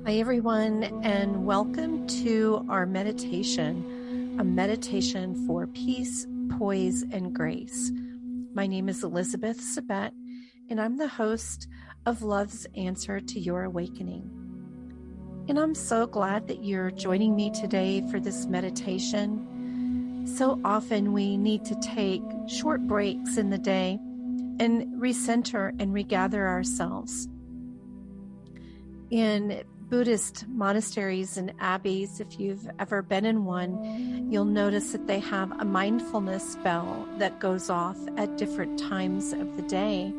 Hi, everyone, and welcome to our meditation, a meditation for peace, poise, and grace. My name is Elizabeth Sabet, and I'm the host of Love's Answer to Your Awakening. And I'm so glad that you're joining me today for this meditation. So often we need to take short breaks in the day and recenter and regather ourselves. In Buddhist monasteries and abbeys, if you've ever been in one, you'll notice that they have a mindfulness bell that goes off at different times of the day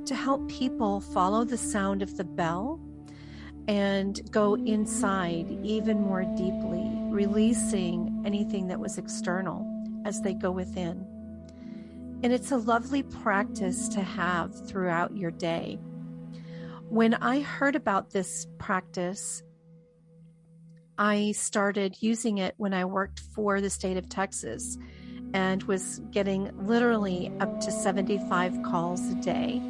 to help people follow the sound of the bell and go inside even more deeply, releasing anything that was external as they go within. And it's a lovely practice to have throughout your day. When I heard about this practice, I started using it when I worked for the state of Texas and was getting literally up to 75 calls a day.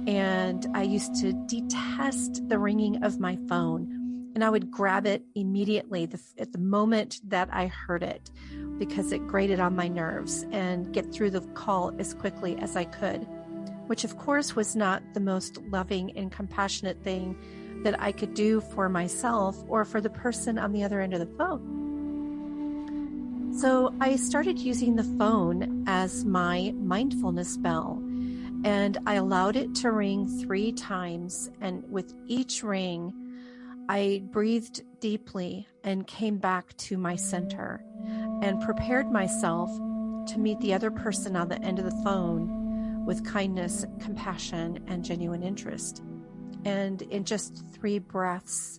And I used to detest the ringing of my phone, and I would grab it immediately at the moment that I heard it because it grated on my nerves, and get through the call as quickly as I could. Which of course was not the most loving and compassionate thing that I could do for myself or for the person on the other end of the phone. So I started using the phone as my mindfulness bell, and I allowed it to ring 3 times. And with each ring, I breathed deeply and came back to my center and prepared myself to meet the other person on the end of the phone with kindness, compassion, and genuine interest. And in just 3 breaths,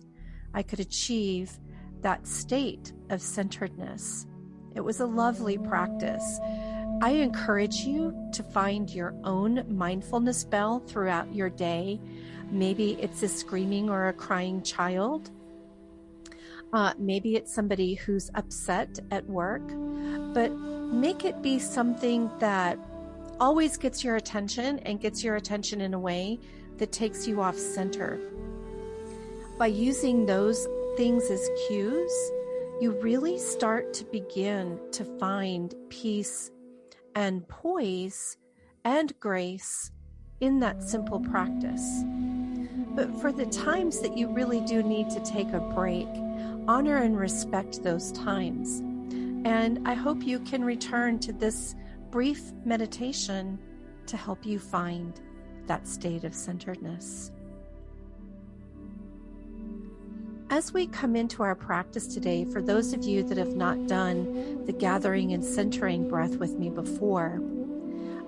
I could achieve that state of centeredness. It was a lovely practice. I encourage you to find your own mindfulness bell throughout your day. Maybe it's a screaming or a crying child. Maybe it's somebody who's upset at work, but make it be something that always gets your attention and gets your attention in a way that takes you off center. By using those things as cues, you really start to begin to find peace and poise and grace in that simple practice. But for the times that you really do need to take a break, honor and respect those times. And I hope you can return to this brief meditation to help you find that state of centeredness. As we come into our practice today, for those of you that have not done the gathering and centering breath with me before,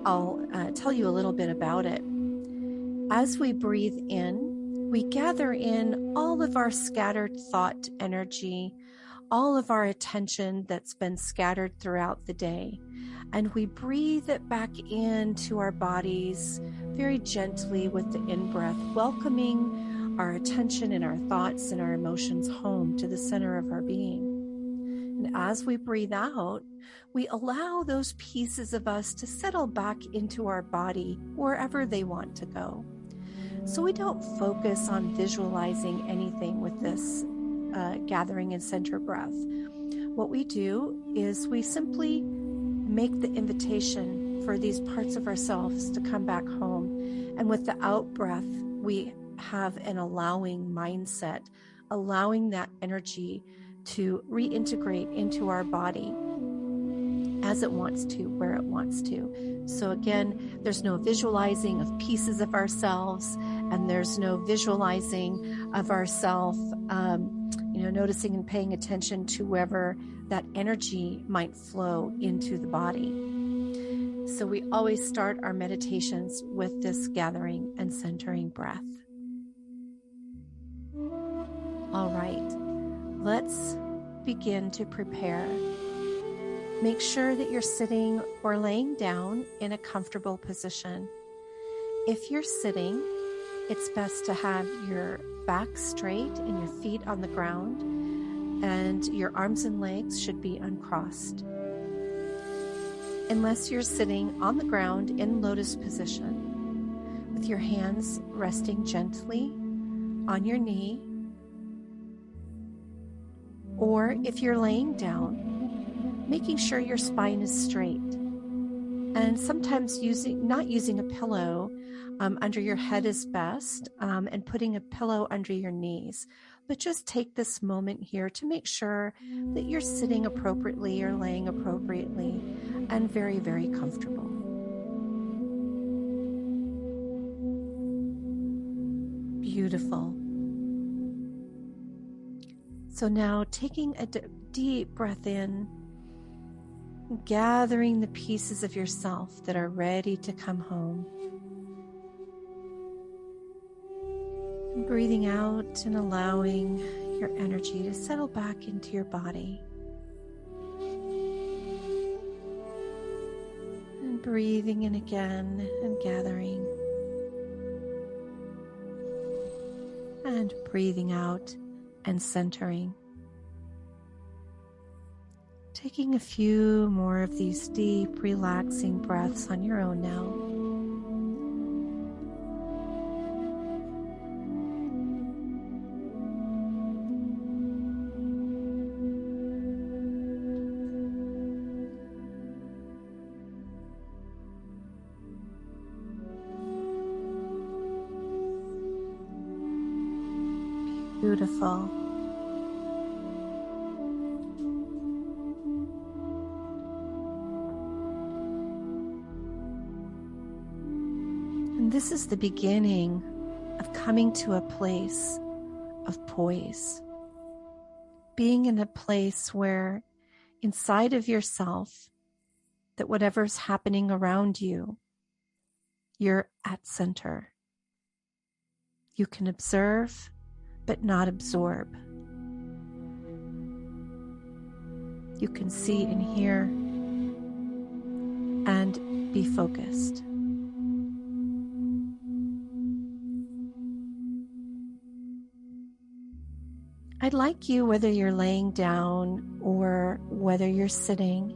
I'll tell you a little bit about it. As we breathe in, we gather in all of our scattered thought energy, all of our attention that's been scattered throughout the day. And we breathe it back into our bodies very gently with the in-breath, welcoming our attention and our thoughts and our emotions home to the center of our being. And as we breathe out, we allow those pieces of us to settle back into our body wherever they want to go. So we don't focus on visualizing anything with this gathering and center breath. What we do is we simply make the invitation for these parts of ourselves to come back home. And with the out breath, we have an allowing mindset, allowing that energy to reintegrate into our body as it wants to, where it wants to. So again, there's no visualizing of pieces of ourselves, and there's no visualizing of ourself, noticing and paying attention to wherever that energy might flow into the body. So we always start our meditations with this gathering and centering breath. All right, let's begin to prepare. Make sure that you're sitting or laying down in a comfortable position. If you're sitting, it's best to have your back straight and your feet on the ground, and your arms and legs should be uncrossed. Unless you're sitting on the ground in lotus position, with your hands resting gently on your knee Or if you're laying down, making sure your spine is straight. And sometimes not using a pillow under your head is best, and putting a pillow under your knees. But just take this moment here to make sure that you're sitting appropriately or laying appropriately and very, very comfortable. Beautiful. So now taking a deep breath in, gathering the pieces of yourself that are ready to come home. And breathing out and allowing your energy to settle back into your body. And breathing in again and gathering. And breathing out and centering. Taking a few more of these deep, relaxing breaths on your own now. Beautiful. And this is the beginning of coming to a place of poise. Being in a place where inside of yourself, that whatever's happening around you, you're at center. You can observe, but not absorb. You can see and hear and be focused. I'd like you, whether you're laying down or whether you're sitting,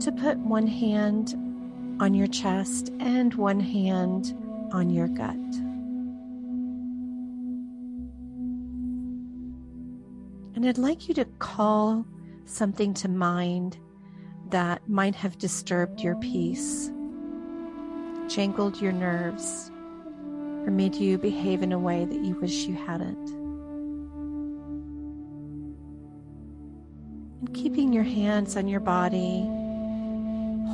to put one hand on your chest and one hand on your gut. And I'd like you to call something to mind that might have disturbed your peace, jangled your nerves, or made you behave in a way that you wish you hadn't. And keeping your hands on your body,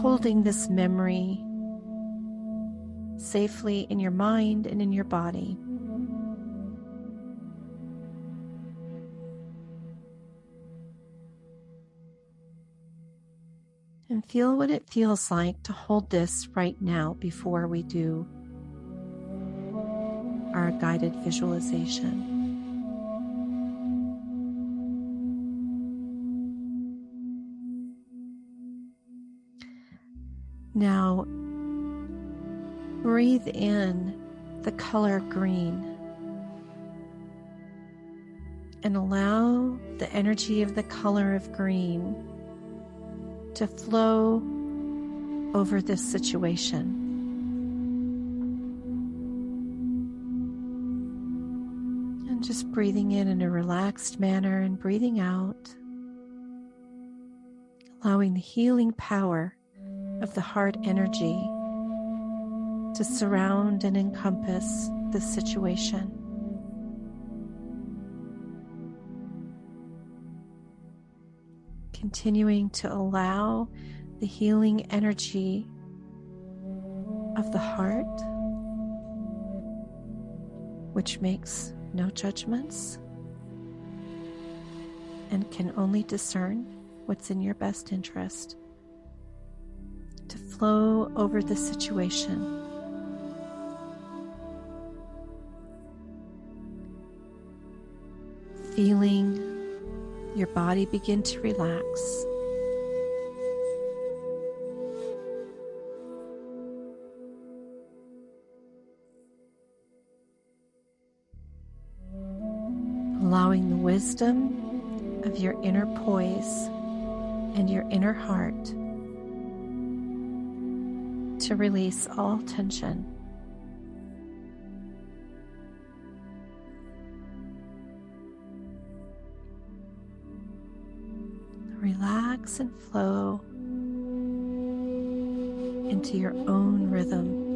holding this memory safely in your mind and in your body. And feel what it feels like to hold this right now before we do our guided visualization. Now, breathe in the color green and allow the energy of the color of green to flow over this situation. And just breathing in a relaxed manner and breathing out, allowing the healing power of the heart energy to surround and encompass this situation. Continuing to allow the healing energy of the heart, which makes no judgments and can only discern what's in your best interest, to flow over the situation. Feeling your body begin to relax. Allowing the wisdom of your inner poise and your inner heart to release all tension. relax and flow into your own rhythm.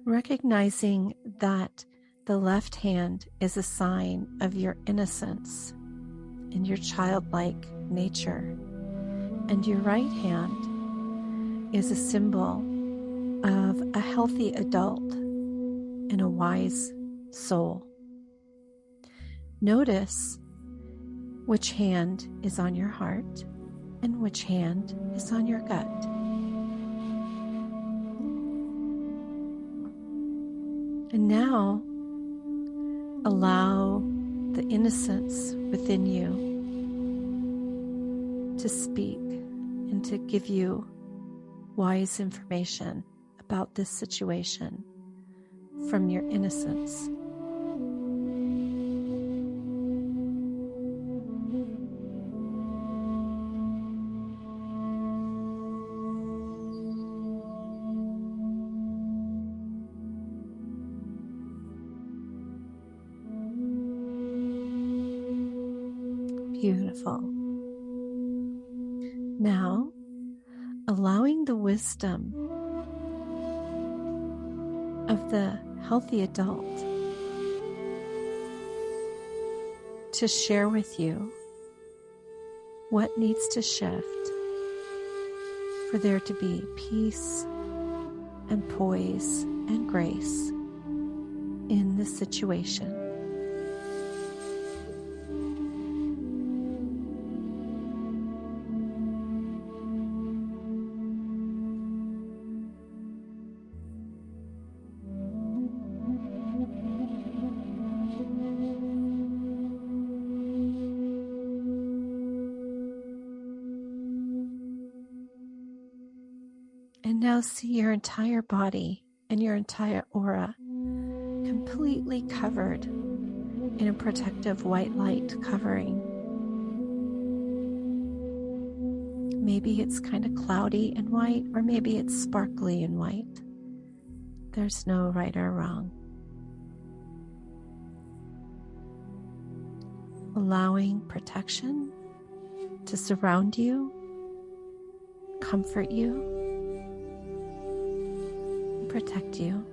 Recognizing that the left hand is a sign of your innocence and your childlike nature, and your right hand is a symbol of a healthy adult and a wise soul. Notice which hand is on your heart and which hand is on your gut. And now, allow the innocence within you to speak and to give you wise information about this situation from your innocence. Beautiful. Now, allowing the wisdom of the healthy adult to share with you what needs to shift for there to be peace and poise and grace in the situation. And now see your entire body and your entire aura completely covered in a protective white light covering. Maybe it's kind of cloudy and white, or maybe it's sparkly and white. There's no right or wrong. Allowing protection to surround you, comfort you, protect you,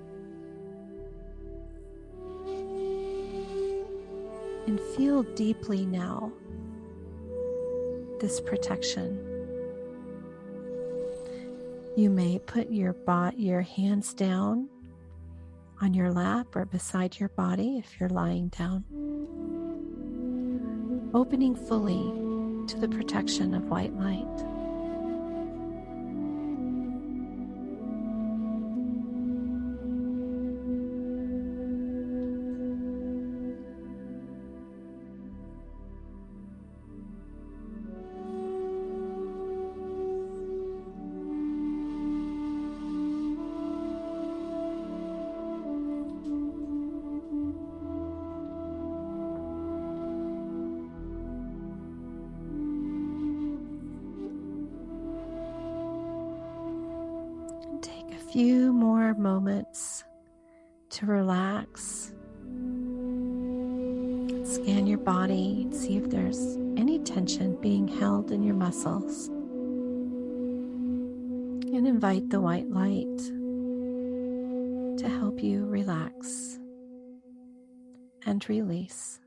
and feel deeply now this protection. You may put your hands down on your lap or beside your body if you're lying down, opening fully to the protection of white light. Take a few more moments to relax. Scan your body and see if there's any tension being held in your muscles. And invite the white light to help you relax and release.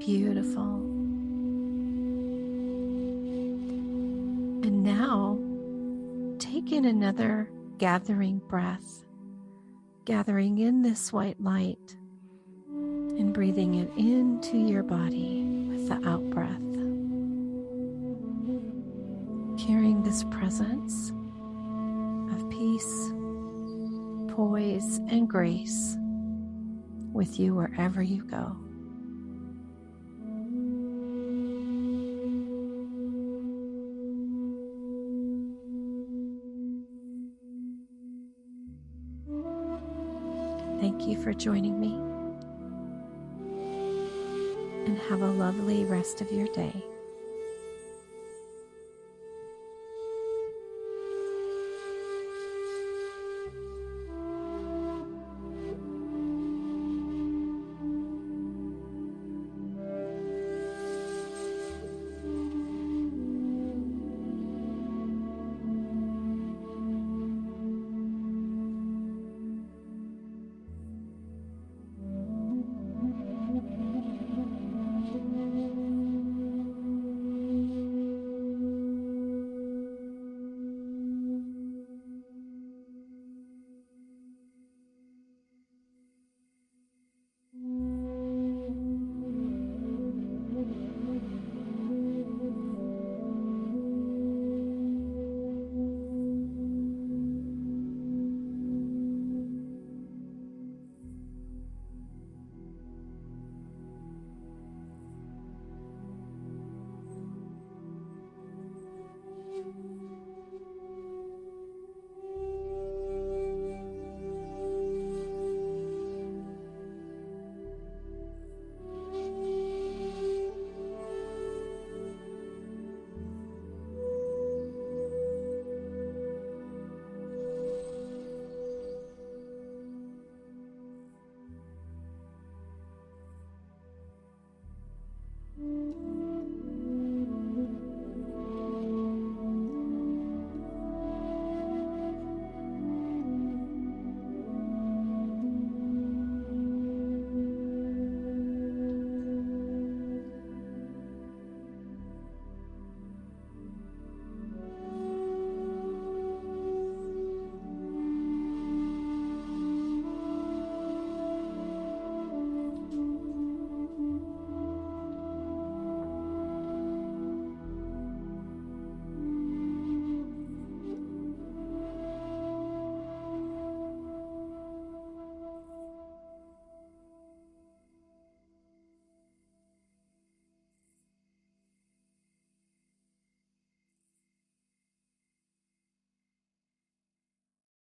Beautiful. And now, take in another gathering breath, gathering in this white light and breathing it into your body with the out breath. Carrying this presence of peace poise, and grace with you wherever you go. Thank you for joining me, and have a lovely rest of your day.